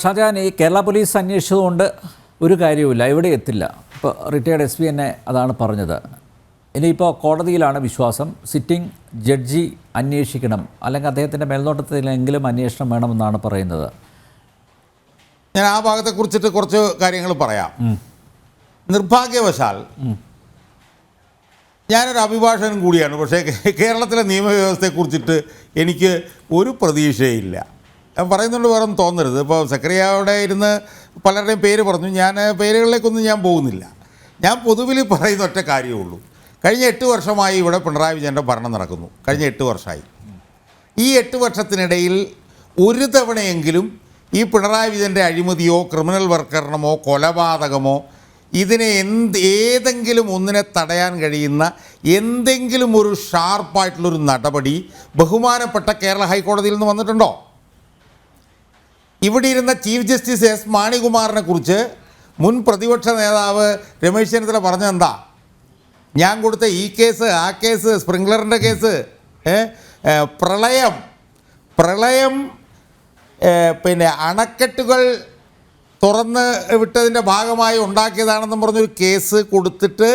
ഷാജഹാൻ, ഈ കേരള പോലീസ് അന്വേഷിച്ചതുകൊണ്ട് ഒരു കാര്യവുമില്ല, ഇവിടെ എത്തില്ല. ഇപ്പോൾ റിട്ടയർഡ് SP തന്നെ അതാണ് പറഞ്ഞത്. ഇനിയിപ്പോൾ കോടതിയിലാണ് വിശ്വാസം. സിറ്റിംഗ് ജഡ്ജി അന്വേഷിക്കണം, അല്ലെങ്കിൽ അദ്ദേഹത്തിൻ്റെ മേൽനോട്ടത്തിലെങ്കിലും അന്വേഷണം വേണമെന്നാണ് പറയുന്നത്. ഞാൻ ആ ഭാഗത്തെക്കുറിച്ചിട്ട് കുറച്ച് കാര്യങ്ങൾ പറയാം. നിർഭാഗ്യവശാൽ ഞാനൊരു അഭിഭാഷകൻ കൂടിയാണ്, പക്ഷേ കേരളത്തിലെ നിയമവ്യവസ്ഥയെക്കുറിച്ചിട്ട് എനിക്ക് ഒരു പ്രതീക്ഷയില്ല. ഞാൻ പറയുന്നുണ്ട്, വേറെ ഒന്നും തോന്നരുത്. ഇപ്പോൾ സെക്രട്ടറിയോടെ ഇരുന്ന് പലരുടെയും പേര് പറഞ്ഞു, ഞാൻ പേരുകളിലേക്കൊന്നും ഞാൻ പോകുന്നില്ല. ഞാൻ പൊതുവിൽ പറയുന്ന ഒറ്റ കാര്യമുള്ളൂ. കഴിഞ്ഞ 8 വർഷമായി ഇവിടെ പിണറായി വിജയൻ്റെ ഭരണം നടക്കുന്നു. കഴിഞ്ഞ 8 വർഷമായി. ഈ 8 വർഷത്തിനിടയിൽ ഒരു തവണയെങ്കിലും ഈ പിണറായി വിജയൻ്റെ അഴിമതിയോ ക്രിമിനൽ വൽക്കരണമോ കൊലപാതകമോ ഇതിനെ ഏതെങ്കിലും ഒന്നിനെ തടയാൻ കഴിയുന്ന എന്തെങ്കിലും ഒരു ഷാർപ്പായിട്ടുള്ളൊരു നടപടി ബഹുമാനപ്പെട്ട കേരള ഹൈക്കോടതിയിൽ നിന്ന് വന്നിട്ടുണ്ടോ? ഇവിടെ ഇരുന്ന ചീഫ് ജസ്റ്റിസ് S മാണികുമാറിനെ കുറിച്ച് മുൻ പ്രതിപക്ഷ നേതാവ് രമേശ് ചെന്നിത്തല പറഞ്ഞതെന്താ? ഞാൻ കൊടുത്ത ഈ കേസ്, ആ കേസ്, സ്പ്രിംഗ്ലറിൻ്റെ കേസ്, പ്രളയം പിന്നെ അണക്കെട്ടുകൾ തുറന്ന് വിട്ടതിൻ്റെ ഭാഗമായി ഉണ്ടാക്കിയതാണെന്നും പറഞ്ഞൊരു കേസ് കൊടുത്തിട്ട്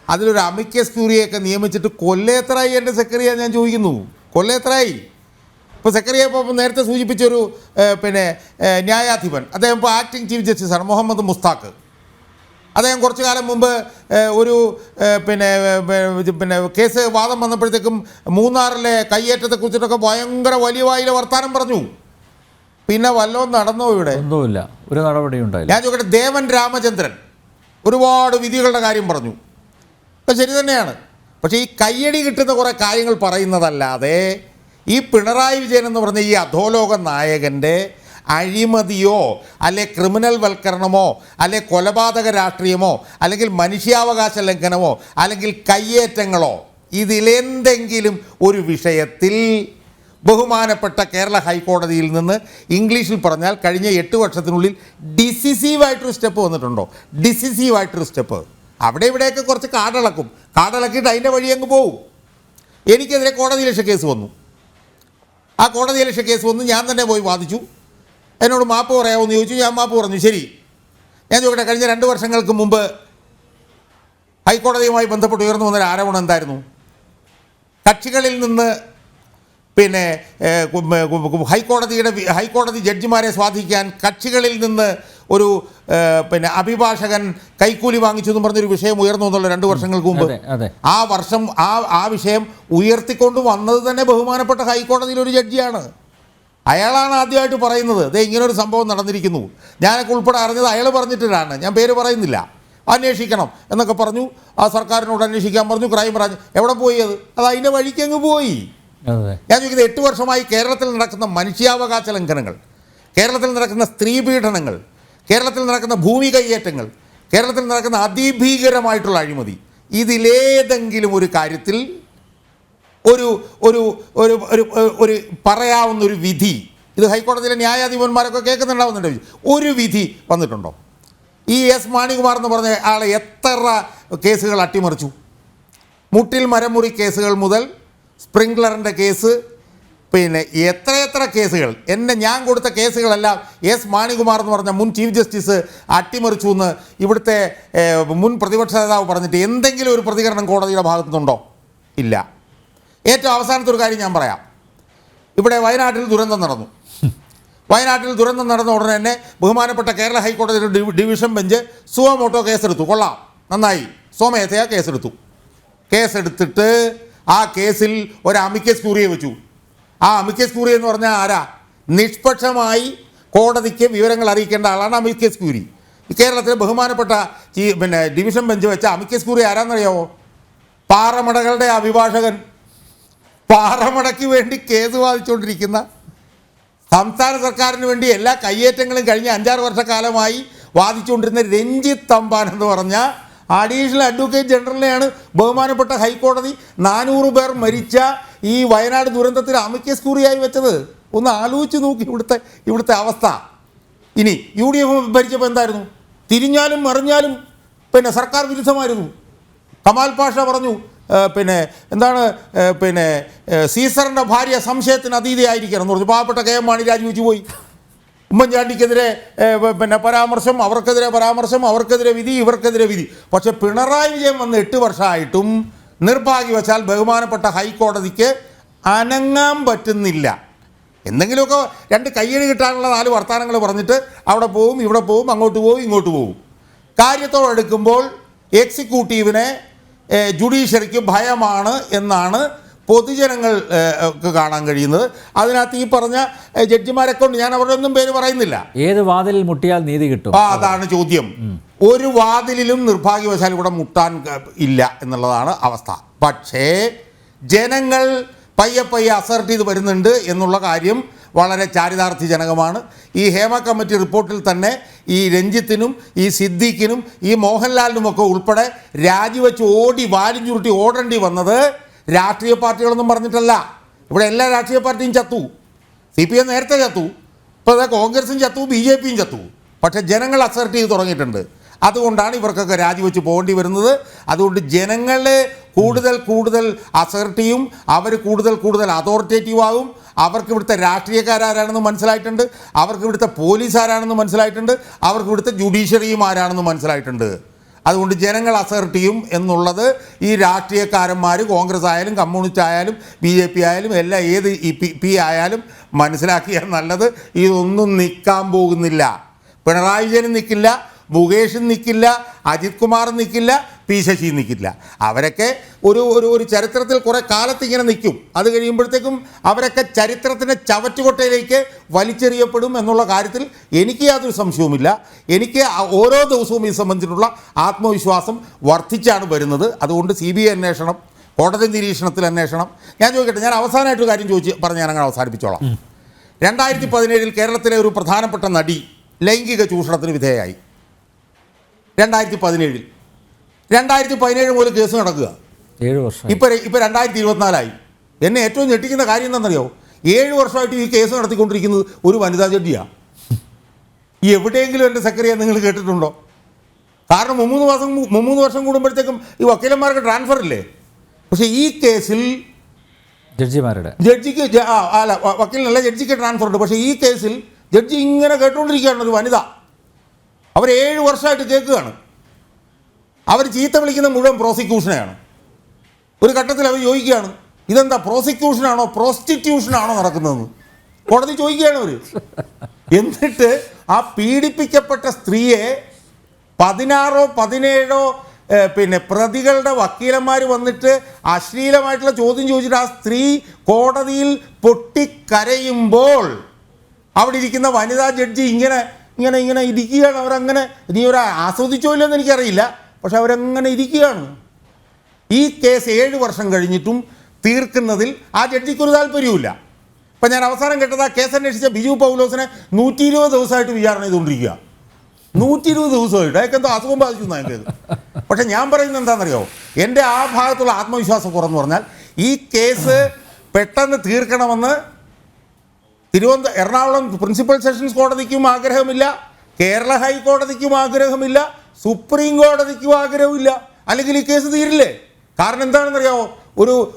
അതിലൊരു അമിക്കസ് ക്യൂറിയൊക്കെ നിയമിച്ചിട്ട് കൊല്ലേത്രായി എൻ്റെ സെക്രട്ടറിയാണ് ഞാൻ ചോദിക്കുന്നു. കൊല്ലേത്രായി. ഇപ്പോൾ സെക്രട്ടറിയെ ഇപ്പോൾ നേരത്തെ സൂചിപ്പിച്ചൊരു ന്യായാധിപൻ, അദ്ദേഹം ഇപ്പോൾ ആക്ടിംഗ് ചീഫ് ജസ്റ്റിസാണ്, മുഹമ്മദ് മുസ്താഖ്. അദ്ദേഹം കുറച്ചു കാലം മുമ്പ് ഒരു കേസ് വാദം വന്നപ്പോഴത്തേക്കും മൂന്നാറിലെ കയ്യേറ്റത്തെക്കുറിച്ചിട്ടൊക്കെ ഭയങ്കര വലിയ വായിലെ വർത്താനം പറഞ്ഞു. പിന്നെ വല്ലതും നടന്നോ? ഇവിടെ ഒന്നുമില്ല, ഒരു നടപടി ഉണ്ടായില്ല. ഞാൻ ചോദിക്കട്ടെ, ദേവൻ രാമചന്ദ്രൻ ഒരുപാട് വിധികളുടെ കാര്യം പറഞ്ഞു, അത് ശരി തന്നെയാണ്. പക്ഷേ ഈ കയ്യടി കിട്ടുന്ന കുറേ കാര്യങ്ങൾ പറയുന്നതല്ലാതെ ഈ പിണറായി വിജയൻ എന്ന് പറഞ്ഞ ഈ അധോലോക നായകൻ്റെ അഴിമതിയോ അല്ലെ ക്രിമിനൽ വൽക്കരണമോ അല്ലെ കൊലപാതക രാഷ്ട്രീയമോ അല്ലെങ്കിൽ മനുഷ്യാവകാശ ലംഘനമോ അല്ലെങ്കിൽ കയ്യേറ്റങ്ങളോ ഇതിലെന്തെങ്കിലും ഒരു വിഷയത്തിൽ ബഹുമാനപ്പെട്ട കേരള ഹൈക്കോടതിയിൽ നിന്ന് ഇംഗ്ലീഷിൽ പറഞ്ഞാൽ കഴിഞ്ഞ 8 വർഷത്തിനുള്ളിൽ ഡിസിസീവായിട്ടൊരു സ്റ്റെപ്പ് വന്നിട്ടുണ്ടോ? ഡിസിസീവായിട്ടൊരു സ്റ്റെപ്പ്. അവിടെ ഇവിടെയൊക്കെ കുറച്ച് കാടളക്കിയിട്ട് അതിൻ്റെ വഴി അങ്ങ് പോവും. എനിക്കെതിരെ കോടതിയിലക്ഷ്യ കേസ് വന്നു. ആ കോടതിയിലക്ഷ്യ കേസ് വന്നു, ഞാൻ തന്നെ പോയി വാദിച്ചു. എന്നോട് മാപ്പ് പറയാമെന്ന് ചോദിച്ചു, ഞാൻ മാപ്പ് പറഞ്ഞു. ശരി, ഞാൻ ചോദിക്കട്ടെ, കഴിഞ്ഞ 2 വർഷങ്ങൾക്ക് മുമ്പ് ഹൈക്കോടതിയുമായി ബന്ധപ്പെട്ട് ഉയർന്നു വന്നൊരു ആരോപണം എന്തായിരുന്നു? കക്ഷികളിൽ നിന്ന് ഹൈക്കോടതി ജഡ്ജിമാരെ സ്വാധീനിക്കാൻ കക്ഷികളിൽ നിന്ന് ഒരു അഭിഭാഷകൻ കൈക്കൂലി വാങ്ങിച്ചു എന്ന് പറഞ്ഞൊരു വിഷയം ഉയർന്നു വന്നല്ലോ 2 വർഷങ്ങൾക്ക് മുമ്പ്. ആ വിഷയം ഉയർത്തിക്കൊണ്ട് വന്നത് തന്നെ ബഹുമാനപ്പെട്ട ഹൈക്കോടതിയിലൊരു ജഡ്ജിയാണ്. അയാളാണ് ആദ്യമായിട്ട് പറയുന്നത്, ദേ ഇങ്ങനൊരു സംഭവം നടന്നിരിക്കുന്നു. ഞാനൊക്കെ ഉൾപ്പെടെ അറിഞ്ഞത് അയാൾ പറഞ്ഞിട്ടാണ്, ഞാൻ പേര് പറയുന്നില്ല. അന്വേഷിക്കണം എന്നൊക്കെ പറഞ്ഞു. ആ സർക്കാരിനോട് അന്വേഷിക്കാൻ പറഞ്ഞു. ക്രൈം ബ്രാഞ്ച് എവിടെ പോയി? അത് അതിൻ്റെ വഴിക്ക് അങ്ങ് പോയി. ഞാൻ ചോദിക്കുന്നത്, 8 വർഷമായി കേരളത്തിൽ നടക്കുന്ന മനുഷ്യാവകാശ ലംഘനങ്ങൾ, കേരളത്തിൽ നടക്കുന്ന സ്ത്രീ പീഡനങ്ങൾ, കേരളത്തിൽ നടക്കുന്ന ഭൂമി കയ്യേറ്റങ്ങൾ, കേരളത്തിൽ നടക്കുന്ന അതിഭീകരമായിട്ടുള്ള അഴിമതി, ഇതിലേതെങ്കിലും ഒരു കാര്യത്തിൽ ഒരു ഒരു ഒരു ഒരു പറയാവുന്നൊരു വിധി, ഇത് ഹൈക്കോടതിയിലെ ന്യായാധിപന്മാരൊക്കെ കേൾക്കുന്നുണ്ടാവുന്നുണ്ട്, ഒരു വിധി വന്നിട്ടുണ്ടോ? ഈ S മാണികുമാർ എന്ന് പറഞ്ഞ ആളെ എത്ര കേസുകൾ അട്ടിമറിച്ചു? മുട്ടിൽ മരമുറി കേസുകൾ മുതൽ സ്പ്രിംഗ്ലറിൻ്റെ കേസ്, എത്രയെത്ര കേസുകൾ. ഞാൻ കൊടുത്ത കേസുകളെല്ലാം S മാണികുമാർ എന്ന് പറഞ്ഞ മുൻ ചീഫ് ജസ്റ്റിസ് അട്ടിമറിച്ചു എന്ന് ഇവിടുത്തെ മുൻ പ്രതിപക്ഷ നേതാവ് പറഞ്ഞിട്ട് എന്തെങ്കിലും ഒരു പ്രതികരണം കോടതിയുടെ ഭാഗത്തുനിന്നുണ്ടോ? ഇല്ല. ഏറ്റവും അവസാനത്തെ ഒരു കാര്യം ഞാൻ പറയാം. ഇവിടെ വയനാട്ടിൽ ദുരന്തം നടന്നു. വയനാട്ടിൽ ദുരന്തം നടന്ന ഉടനെ തന്നെ ബഹുമാനപ്പെട്ട കേരള ഹൈക്കോടതിയുടെ ഡിവിഷൻ ബെഞ്ച് സുവമോട്ടോ കേസെടുത്തു. കൊള്ളാം, നന്നായി, സ്വമേധയാ കേസെടുത്തിട്ട് ആ കേസിൽ ഒരു അമിക്കസ് ക്യൂറിയെ വെച്ചു. ആ അമിക്കസ് ക്യൂറി എന്ന് പറഞ്ഞാൽ ആരാ? നിഷ്പക്ഷമായി കോടതിക്ക് വിവരങ്ങൾ അറിയിക്കേണ്ട ആളാണ് അമിക്കസ് ക്യൂറി. കേരളത്തിലെ ബഹുമാനപ്പെട്ട ഡിവിഷൻ ബെഞ്ച് വെച്ച അമിക്കസ് ക്യൂറി ആരാന്നറിയാമോ? പാറമടകളുടെ അഭിഭാഷകൻ, പാറമടയ്ക്ക് വേണ്ടി കേസ് വാദിച്ചുകൊണ്ടിരിക്കുന്ന, സംസ്ഥാന സർക്കാരിന് വേണ്ടി എല്ലാ കയ്യേറ്റങ്ങളും കഴിഞ്ഞ 5-6 വർഷക്കാലമായി വാദിച്ചുകൊണ്ടിരുന്ന രഞ്ജിത്ത് തമ്പാൻ എന്ന് പറഞ്ഞ അഡീഷണൽ അഡ്വക്കേറ്റ് ജനറലിനെയാണ് ബഹുമാനപ്പെട്ട ഹൈക്കോടതി 400 പേർ മരിച്ച ഈ വയനാട് ദുരന്തത്തിൽ അമിക്കസ് ക്യൂറിയായി വെച്ചത്. ഒന്ന് ആലോചിച്ച് നോക്കി ഇവിടുത്തെ അവസ്ഥ. ഇനി UDF ഭരിച്ചപ്പോൾ എന്തായിരുന്നു? തിരിഞ്ഞാലും മറിഞ്ഞാലും സർക്കാർ വിരുദ്ധമായിരുന്നു. കമാൽ പാഷ പറഞ്ഞു, സീസറിൻ്റെ ഭാര്യ സംശയത്തിന് അതീതയായിരിക്കണം എന്ന് പറഞ്ഞു. പാവപ്പെട്ട KM മാണി രാജിവെച്ച് പോയി. ഉമ്മൻചാണ്ടിക്കെതിരെ പിന്നെ പരാമർശം, അവർക്കെതിരെ വിധി, ഇവർക്കെതിരെ വിധി. പക്ഷെ പിണറായി വിജയൻ വന്ന് 8 വർഷമായിട്ടും നിർഭാഗ്യവശാൽ ബഹുമാനപ്പെട്ട ഹൈക്കോടതിക്ക് അനങ്ങാൻ പറ്റുന്നില്ല. എന്തെങ്കിലുമൊക്കെ 2 കയ്യടി കിട്ടാനുള്ള 4 വർത്തമാനങ്ങൾ പറഞ്ഞിട്ട് അവിടെ പോവും, ഇവിടെ പോവും, അങ്ങോട്ട് പോവും, ഇങ്ങോട്ട് പോവും. കാര്യത്തോടെടുക്കുമ്പോൾ എക്സിക്യൂട്ടീവിനെ ജുഡീഷ്യറിക്ക് ഭയമാണ് എന്നാണ് പൊതുജനങ്ങൾക്ക് കാണാൻ കഴിയുന്നത്. അതിനകത്ത് ഈ പറഞ്ഞ ജഡ്ജിമാരെ കൊണ്ട് ഞാൻ അവരുടെ ഒന്നും പേര് പറയുന്നില്ല. ഏത് വാതിലിൽ മുട്ടിയാൽ നീതി കിട്ടും? അതാണ് ചോദ്യം. ഒരു വാതിലിലും നിർഭാഗ്യവശാൽ ഇവിടെ മുട്ടാൻ ഇല്ല എന്നുള്ളതാണ് അവസ്ഥ. പക്ഷേ ജനങ്ങൾ പയ്യെ അസർട്ട് ചെയ്ത് വരുന്നുണ്ട് എന്നുള്ള കാര്യം വളരെ ചാരിതാർത്ഥ്യജനകമാണ്. ഈ ഹേമ കമ്മിറ്റി റിപ്പോർട്ടിൽ തന്നെ ഈ രഞ്ജിത്തിനും ഈ സിദ്ദീഖിനും ഈ മോഹൻലാലിനുമൊക്കെ ഉൾപ്പെടെ രാജിവെച്ച് വാലും ചുരുട്ടി ഓടേണ്ടി വന്നത് രാഷ്ട്രീയ പാർട്ടികളൊന്നും പറഞ്ഞിട്ടല്ല. ഇവിടെ എല്ലാ രാഷ്ട്രീയ പാർട്ടിയും ചത്തു. CPM നേരത്തെ ചത്തു, ഇപ്പോൾ കോൺഗ്രസും ചത്തു, BJPയും ചത്തു. പക്ഷേ ജനങ്ങൾ അസർട്ട് ചെയ്ത് തുടങ്ങിയിട്ടുണ്ട്. അതുകൊണ്ടാണ് ഇവർക്കൊക്കെ രാജിവെച്ച് പോകേണ്ടി വരുന്നത്. അതുകൊണ്ട് ജനങ്ങളെ കൂടുതൽ അസർട്ട് ചെയ്യും, അവർ കൂടുതൽ അതോറിറ്റേറ്റീവ് ആകും. അവർക്ക് ഇവിടുത്തെ രാഷ്ട്രീയക്കാരാരാണെന്ന് മനസ്സിലായിട്ടുണ്ട്, അവർക്ക് ഇവിടുത്തെ പോലീസ് ആരാണെന്ന് മനസ്സിലായിട്ടുണ്ട്, അവർക്ക് ഇവിടുത്തെ ജുഡീഷ്യറിയും ആരാണെന്ന് മനസ്സിലായിട്ടുണ്ട്. അതുകൊണ്ട് ജനങ്ങൾ അസർട്ട് ചെയ്യും എന്നുള്ളത് ഈ രാഷ്ട്രീയക്കാരന്മാർ കോൺഗ്രസ് ആയാലും കമ്മ്യൂണിസ്റ്റ് ആയാലും BJP ആയാലും എല്ലാം ഏത് പി ആയാലും മനസ്സിലാക്കിയാൽ നല്ലത്. ഇതൊന്നും നിൽക്കാൻ പോകുന്നില്ല. പിണറായി വിജയനും നിൽക്കില്ല, മുകേഷും നിൽക്കില്ല, അജിത് കുമാറും നിൽക്കില്ല, P ശശിയും നിൽക്കില്ല. അവരൊക്കെ ഒരു ചരിത്രത്തിൽ കുറേ കാലത്ത് ഇങ്ങനെ നിൽക്കും. അത് കഴിയുമ്പോഴത്തേക്കും അവരൊക്കെ ചരിത്രത്തിൻ്റെ ചവറ്റുകൊട്ടയിലേക്ക് വലിച്ചെറിയപ്പെടും എന്നുള്ള കാര്യത്തിൽ എനിക്ക് യാതൊരു സംശയവുമില്ല. എനിക്ക് ഓരോ ദിവസവും ഈ സംബന്ധിച്ചിട്ടുള്ള ആത്മവിശ്വാസം വർദ്ധിച്ചാണ് വരുന്നത്. അതുകൊണ്ട് CBI അന്വേഷണം, കോടതി നിരീക്ഷണത്തിൽ അന്വേഷണം. ഞാൻ ചോദിക്കട്ടെ, ഞാൻ അവസാനമായിട്ടൊരു കാര്യം പറഞ്ഞ് ഞാനങ്ങനെ അവസാനിപ്പിച്ചോളാം. 2017 കേരളത്തിലെ ഒരു പ്രധാനപ്പെട്ട നടി ലൈംഗിക ചൂഷണത്തിന് വിധേയമായി. 2017 മുതൽ കേസ് നടക്കുക. 7 വർഷം. ഇപ്പോൾ 2024 എന്നെ ഏറ്റവും ഞെട്ടിക്കുന്ന കാര്യം എന്താണെന്നറിയോ? 7 വർഷമായിട്ട് ഈ കേസ് നടത്തിക്കൊണ്ടിരിക്കുന്നത് ഒരു വനിതാ ജഡ്ജിയാണ്. എവിടെയെങ്കിലും എൻ്റെ സെക്രട്ടറിയെ നിങ്ങൾ കേട്ടിട്ടുണ്ടോ? കാരണം 3 വർഷം കൂടുമ്പോഴത്തേക്കും ഈ വക്കീലന്മാർക്ക് ട്രാൻസ്ഫർ ഇല്ലേ? പക്ഷേ ഈ കേസിൽ ജഡ്ജിക്ക് വക്കീലിനല്ല, ജഡ്ജിക്ക് ട്രാൻസ്ഫർ ഉണ്ട്. പക്ഷേ ഈ കേസിൽ ജഡ്ജി ഇങ്ങനെ കേട്ടുകൊണ്ടിരിക്കുകയാണ്. ഒരു വനിത, അവർ 7 വർഷമായിട്ട് കേൾക്കുകയാണ്. അവർ ചീത്ത വിളിക്കുന്ന മുഴുവൻ പ്രോസിക്യൂഷനെയാണ്. ഒരു ഘട്ടത്തിൽ അവർ ചോദിക്കുകയാണ്, ഇതെന്താ പ്രോസിക്യൂഷനാണോ പ്രോസ്റ്റിറ്റ്യൂഷനാണോ നടക്കുന്നതെന്ന് കോടതി ചോദിക്കുകയാണ് അവർ. എന്നിട്ട് ആ പീഡിപ്പിക്കപ്പെട്ട സ്ത്രീയെ 16 17 പിന്നെ പ്രതികളുടെ വക്കീലന്മാർ വന്നിട്ട് അശ്ലീലമായിട്ടുള്ള ചോദ്യം ചോദിച്ചിട്ട് ആ സ്ത്രീ കോടതിയിൽ പൊട്ടിക്കരയുമ്പോൾ അവിടെ ഇരിക്കുന്ന വനിതാ ജഡ്ജി ഇങ്ങനെ ഇരിക്കുകയാണ്. അവരങ്ങനെ, നീ ആസ്വദിച്ചോ ഇല്ലെന്ന് എനിക്കറിയില്ല, പക്ഷെ അവരങ്ങനെ ഇരിക്കുകയാണ്. ഈ കേസ് 7 വർഷം കഴിഞ്ഞിട്ടും തീർക്കുന്നതിൽ ആ ജഡ്ജിക്കൊരു താല്പര്യവുമില്ല. ഇപ്പം ഞാൻ അവസാനം കേട്ടത്, ആ കേസ് അന്വേഷിച്ച ബിജു പൗലോസിനെ 120 ദിവസമായിട്ട് വിചാരണ ചെയ്തുകൊണ്ടിരിക്കുക. 120 ദിവസമായിട്ട്. അതൊക്കെ എന്തോ അസുഖം ബാധിച്ചു എന്നാണ് എൻ്റെ. പക്ഷെ ഞാൻ പറയുന്നത് എന്താണെന്നറിയോ, എൻ്റെ ആ ഭാഗത്തുള്ള ആത്മവിശ്വാസം കുറവെന്ന് പറഞ്ഞാൽ ഈ കേസ് പെട്ടെന്ന് തീർക്കണമെന്ന് എറണാകുളം പ്രിൻസിപ്പൽ സെഷൻസ് കോടതിക്കും ആഗ്രഹമില്ല, കേരള ഹൈക്കോടതിക്കും ആഗ്രഹമില്ല, സുപ്രീം കോടതിക്കും ആഗ്രഹമില്ല. അല്ലെങ്കിൽ ഈ കേസ് തീരില്ലേ? കാരണം എന്താണെന്നറിയാമോ,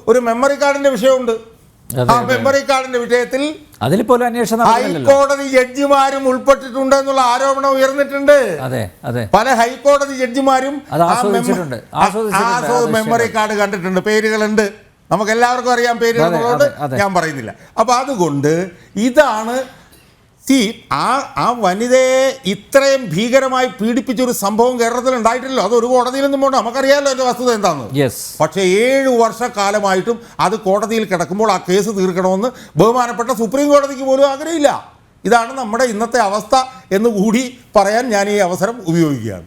ഒരു മെമ്മറി കാർഡിൻ്റെ വിഷയമുണ്ട്. ആ മെമ്മറി കാർഡിൻ്റെ വിഷയത്തിൽ അതിലിപ്പോലും അന്വേഷണം ഹൈക്കോടതി ജഡ്ജിമാരും ഉൾപ്പെട്ടിട്ടുണ്ട് എന്നുള്ള ആരോപണം ഉയർന്നിട്ടുണ്ട്. പല ഹൈക്കോടതി ജഡ്ജിമാരും മെമ്മറി കാർഡ് കണ്ടിട്ടുണ്ട്, പേരുകളുണ്ട്, നമുക്ക് എല്ലാവർക്കും അറിയാം പേരുകളോട് ഞാൻ പറയുന്നില്ല. അപ്പോൾ അതുകൊണ്ട് ഇതാണ് ആ വനിതയെ ഇത്രയും ഭീകരമായി പീഡിപ്പിച്ചൊരു സംഭവം കേരളത്തിൽ ഉണ്ടായിട്ടില്ലല്ലോ. അത് ഒരു കോടതിയിലൊന്നും പോകണ്ട, നമുക്കറിയാമല്ലോ എൻ്റെ വസ്തുത എന്താണെന്ന്. പക്ഷേ 7 വർഷക്കാലമായിട്ടും അത് കോടതിയിൽ കിടക്കുമ്പോൾ ആ കേസ് തീർക്കണമെന്ന് ബഹുമാനപ്പെട്ട സുപ്രീം കോടതിക്ക് പോലും ആഗ്രഹമില്ല. ഇതാണ് നമ്മുടെ ഇന്നത്തെ അവസ്ഥ എന്ന് കൂടി പറയാൻ ഞാൻ ഈ അവസരം ഉപയോഗിക്കുകയാണ്.